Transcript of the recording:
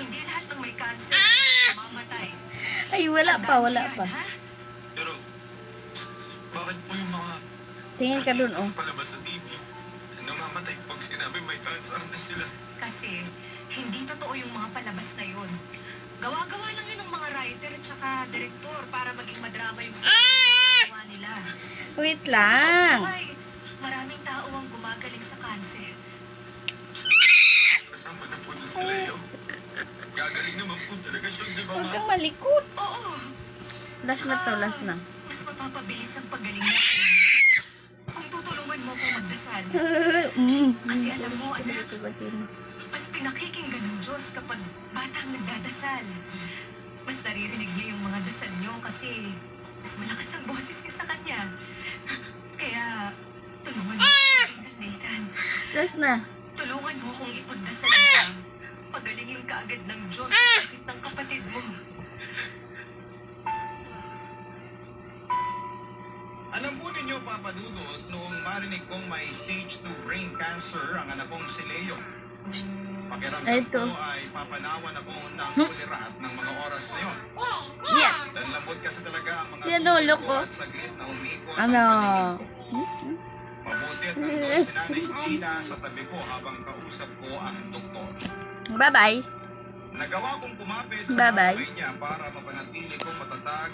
Hindi lahat ng may cancer mamamatay. Ay, wala pa. Ha? Pero, bakit po yung mga Tingin ka dun, oh. sa palabas sa TV, namamatay pag sinabi may cancer na sila? Kasi hindi totoo yung mga palabas na yun. Gawa-gawa lang yun ng mga writer at saka direktor para maging madrama yung gawa nila. Wait lang. Ay, maraming tao ang gumagaling sa cancer. Kasama na po dun sila yun. Gagaling naman po talaga siya, di ba, Huwag ma? kang malikot. Oo. Last na to, last na. Mas mapapabilis ang paggaling natin. Kung tutulungan mo akong magdasal, kasi alam mo, anak, mas pinakikinggan ng Diyos kapag batang nagdadasal. Mas naririnig niya yung mga dasal niyo kasi mas malakas ang boses niyo sa Kanya. Kaya, tulungan mo akong Nathan. Last na. Tulungan mo akong ipagdasal na pagalingin ka agad ng Diyos sa sakit ng kapatid mo. Alam po ninyo, Papa Dudut, noong marinig kong may stage 2 brain cancer ang anak kong si Leo. Pakiramdam Ito. ko ay papanawan ako ng kulirat ng mga oras na yun. Yeah. Lambot kasi talaga ang mga Yan, tulog ulo ko ko. at saglit na umikot Ano? ang paningin ko. Mabuti at nandun si Nanay Gina sa tabi ko habang kausap ko ang doktor. Bye-bye. Nagawa kong kumapit sa Bye-bye. kamay niya para mapanatili kong matatag